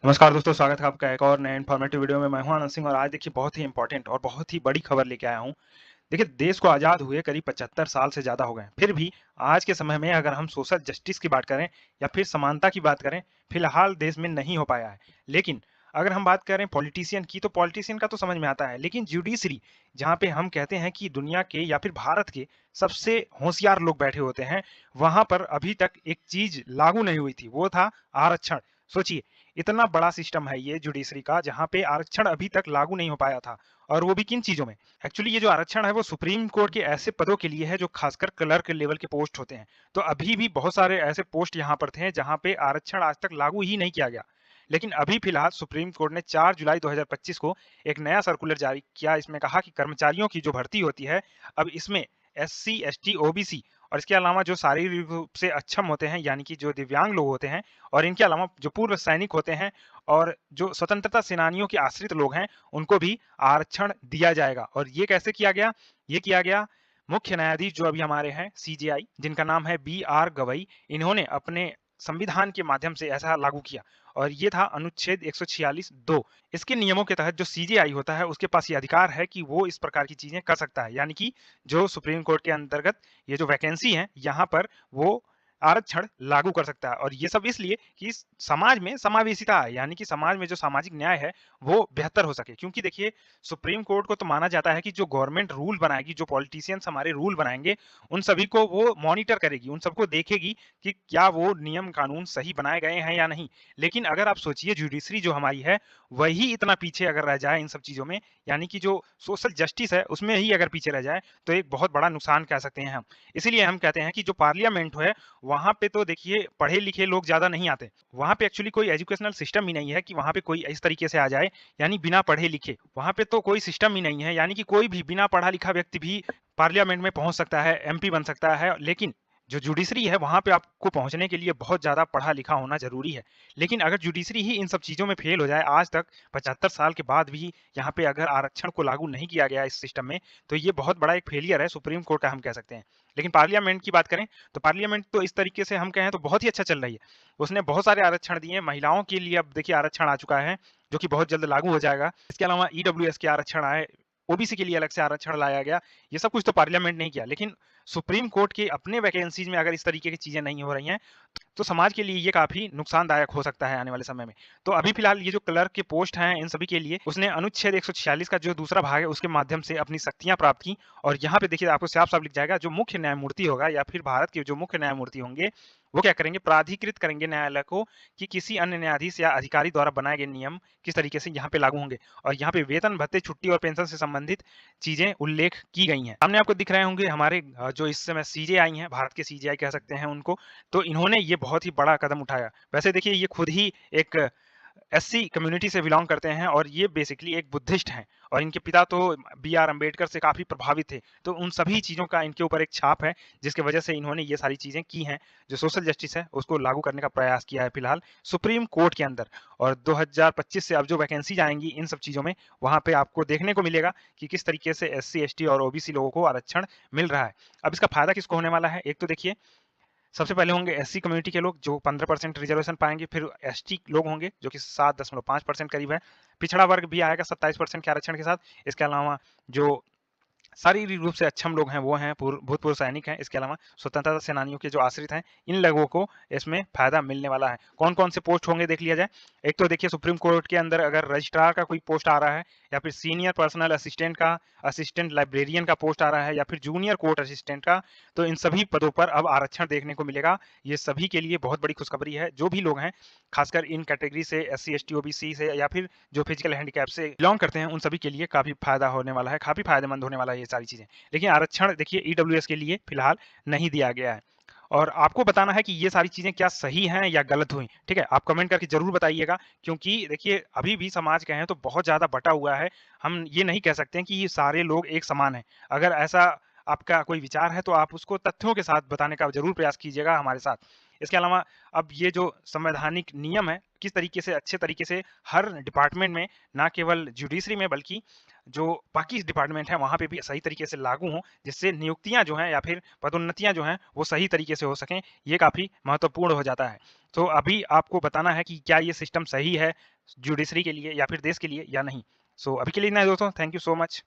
नमस्कार दोस्तों, स्वागत है आपका एक और नए इन्फॉर्मेटिव वीडियो में। मैं हूं आनंद सिंह और आज देखिए बहुत ही इंपॉर्टेंट और बहुत ही बड़ी खबर लेके आया हूं। देखिए देश को आज़ाद हुए करीब 75 साल से ज़्यादा हो गए हैं। फिर भी आज के समय में अगर हम सोशल जस्टिस की बात करें या फिर समानता की बात करें, फिलहाल देश में नहीं हो पाया है। लेकिन अगर हम बात करें पॉलिटिशियन की, तो पॉलिटिशियन का तो समझ में आता है, लेकिन ज्यूडिशरी जहाँ पे हम कहते हैं कि दुनिया के या फिर भारत के सबसे होशियार लोग बैठे होते हैं, वहाँ पर अभी तक एक चीज़ लागू नहीं हुई थी, वो था आरक्षण। सोचिए, इतना बड़ा सिस्टम है ये जुडिशरी का, जहाँ पे आरक्षण अभी तक लागू नहीं हो पाया था, और वो भी किन चीज़ों में? एक्चुअली ये जो आरक्षण है वो सुप्रीम कोर्ट के ऐसे पदों के लिए है जो खासकर क्लर्क लेवल के पोस्ट होते हैं। तो अभी भी बहुत सारे ऐसे पोस्ट यहाँ पर थे जहाँ पे आरक्षण आज तक लागू ही नहीं किया गया। लेकिन अभी फिलहाल सुप्रीम कोर्ट ने 4 जुलाई 2025 को एक नया सर्कुलर जारी किया। इसमें कहा कि कर्मचारियों की जो भर्ती होती है, अब इसमें एससी, एसटी, ओबीसी और इसके अलावा जो शारीरिक रूप से अक्षम होते हैं, यानी कि जो दिव्यांग लोग होते हैं, और इनके अलावा जो पूर्व सैनिक होते हैं और जो स्वतंत्रता सेनानियों के आश्रित लोग हैं, उनको भी आरक्षण दिया जाएगा। और ये कैसे किया गया? ये किया गया मुख्य न्यायाधीश जो अभी हमारे हैं सीजेआई, जिनका नाम है बी आर गवई, इन्होंने अपने संविधान के माध्यम से ऐसा लागू किया। और ये था अनुच्छेद 146(2). इसके नियमों के तहत जो सीजेआई होता है उसके पास ये अधिकार है कि वो इस प्रकार की चीजें कर सकता है, यानी कि जो सुप्रीम कोर्ट के अंतर्गत ये जो वैकेंसी है यहाँ पर वो आरक्षण लागू कर सकता है। और ये सब इसलिए कि समाज में समावेशिता है, यानी कि समाज में जो सामाजिक न्याय है वो बेहतर हो सके। क्योंकि देखिए सुप्रीम कोर्ट को तो माना जाता है कि जो गवर्नमेंट रूल बनाएगी, जो पॉलिटिशियंस हमारे रूल बनाएंगे, उन सभी को वो मॉनिटर करेगी, उन सबको देखेगी कि क्या वो नियम कानून सही बनाए गए हैं या नहीं। लेकिन अगर आप सोचिए जुडिशरी जो हमारी है वही इतना पीछे अगर रह जाए इन सब चीजों में, यानी कि जो सोशल जस्टिस है उसमें ही अगर पीछे रह जाए, तो एक बहुत बड़ा नुकसान कह सकते हैं हम। इसीलिए हम कहते हैं कि जो पार्लियामेंट है वहाँ पे तो देखिए पढ़े लिखे लोग ज्यादा नहीं आते। वहाँ पे एक्चुअली कोई एजुकेशनल सिस्टम ही नहीं है कि वहाँ पे कोई इस तरीके से आ जाए, यानी बिना पढ़े लिखे। वहाँ पे तो कोई सिस्टम ही नहीं है, यानी कि कोई भी बिना पढ़ा लिखा व्यक्ति भी पार्लियामेंट में पहुंच सकता है, एमपी बन सकता है। लेकिन जो जुडिशरी है वहाँ पे आपको पहुंचने के लिए बहुत ज़्यादा पढ़ा लिखा होना ज़रूरी है। लेकिन अगर जुडिशरी ही इन सब चीज़ों में फेल हो जाए, आज तक 75 साल के बाद भी यहाँ पे अगर आरक्षण को लागू नहीं किया गया इस सिस्टम में, तो ये बहुत बड़ा एक फेलियर है सुप्रीम कोर्ट का, हम कह सकते हैं। लेकिन पार्लियामेंट की बात करें तो पार्लियामेंट तो इस तरीके से हम कहें तो बहुत ही अच्छा चल रही है। उसने बहुत सारे आरक्षण दिए महिलाओं के लिए। अब देखिए आरक्षण आ चुका है जो कि बहुत जल्द लागू हो जाएगा। इसके अलावा ईडब्ल्यूएस के आरक्षण आए, ओबीसी के लिए अलग से आरक्षण लाया गया। ये सब कुछ तो पार्लियामेंट ने किया। लेकिन सुप्रीम कोर्ट के अपने वैकेंसीज में अगर इस तरीके की चीजें नहीं हो रही हैं, तो समाज के लिए ये काफी नुकसानदायक हो सकता है आने वाले समय में। तो अभी फिलहाल ये जो क्लर्क के पोस्ट हैं इन सभी के लिए उसने अनुच्छेद 146 का जो दूसरा भाग है उसके माध्यम से अपनी शक्तियां प्राप्त की। और यहाँ पे देखिए आपको साफ साफ लिख जाएगा, जो मुख्य न्यायमूर्ति होगा या फिर भारत के जो मुख्य न्यायमूर्ति होंगे वो क्या करेंगे, प्राधिकृत करेंगे न्यायालय को कि किसी अन्य न्यायाधीश या अधिकारी द्वारा बनाए गए नियम किस तरीके से यहाँ पे लागू होंगे। और यहाँ पे वेतन भत्ते, छुट्टी और पेंशन से संबंधित चीजें उल्लेख की गई हैं। सामने आपको दिख रहे होंगे हमारे जो इस समय सीजेआई हैं, भारत के सीजेआई कह सकते हैं उनको। तो इन्होंने ये बहुत ही बड़ा कदम उठाया। वैसे देखिए ये खुद ही एक एससी कम्युनिटी से बिलोंग करते हैं और ये बेसिकली एक बुद्धिस्ट हैं, और इनके पिता तो बी आर अम्बेडकर से काफ़ी प्रभावित थे। तो उन सभी चीज़ों का इनके ऊपर एक छाप है, जिसकी वजह से इन्होंने ये सारी चीज़ें की हैं। जो सोशल जस्टिस है उसको लागू करने का प्रयास किया है फिलहाल सुप्रीम कोर्ट के अंदर। और 2025 से अब जो वैकेंसीज आएंगी इन सब चीज़ों में, वहाँ पे आपको देखने को मिलेगा कि किस तरीके से एससी, एसटी और ओबीसी लोगों को आरक्षण मिल रहा है। अब इसका फायदा किसको होने वाला है? एक तो देखिए सबसे पहले होंगे एससी कम्युनिटी के लोग जो 15% रिजर्वेशन पाएंगे। फिर एसटी लोग होंगे जो कि 7.5% करीब है। पिछड़ा वर्ग भी आएगा 27% के आरक्षण के साथ। इसके अलावा जो शारीरिक रूप से अक्षम लोग हैं वो हैं भूतपूर्व सैनिक हैं। इसके अलावा स्वतंत्रता सेनानियों के जो आश्रित हैं, इन लोगों को इसमें फायदा मिलने वाला है। कौन कौन से पोस्ट होंगे देख लिया जाए। एक तो देखिए सुप्रीम कोर्ट के अंदर अगर रजिस्ट्रार का कोई पोस्ट आ रहा है, या फिर सीनियर पर्सनल असिस्टेंट का, असिस्टेंट लाइब्रेरियन का पोस्ट आ रहा है, या फिर जूनियर कोर्ट असिस्टेंट का, तो इन सभी पदों पर अब आरक्षण देखने को मिलेगा। ये सभी के लिए बहुत बड़ी खुशखबरी है। जो भी लोग हैं खासकर इन कैटेगरी से, एससी, एसटी, ओबीसी से, या फिर जो फिजिकल हैंडीकैप से बिलोंग करते हैं, उन सभी के लिए काफी फायदा होने वाला है, काफी फायदेमंद होने वाला है ये सारी चीजें। लेकिन आरक्षण देखिए ईडब्ल्यूएस के लिए फिलहाल नहीं दिया गया है। और आपको बताना है कि ये सारी चीजें क्या सही हैं या गलत हुई। ठीक है, आप कमेंट करके जरूर बताइएगा, क्योंकि देखिए अभी भी समाज कहें तो बहुत ज्यादा बटा हुआ है। हम ये नहीं कह सकते हैं कि ये सारे लोग एक समान हैं। अगर ऐसा आपका कोई विचार है तो आप उसको तथ्यों के साथ बताने का ज़रूर प्रयास कीजिएगा हमारे साथ। इसके अलावा अब ये जो संवैधानिक नियम है, किस तरीके से अच्छे तरीके से हर डिपार्टमेंट में, ना केवल जुडिशरी में बल्कि जो बाकी डिपार्टमेंट हैं वहाँ पे भी सही तरीके से लागू हों, जिससे नियुक्तियाँ जो हैं या फिर पदोन्नतियाँ जो हैं वो सही तरीके से हो सकें, ये काफ़ी महत्वपूर्ण हो जाता है। तो अभी आपको बताना है कि क्या ये सिस्टम सही है जुडिशरी के लिए या फिर देश के लिए या नहीं। सो अभी के लिए इतना ही दोस्तों, थैंक यू सो मच।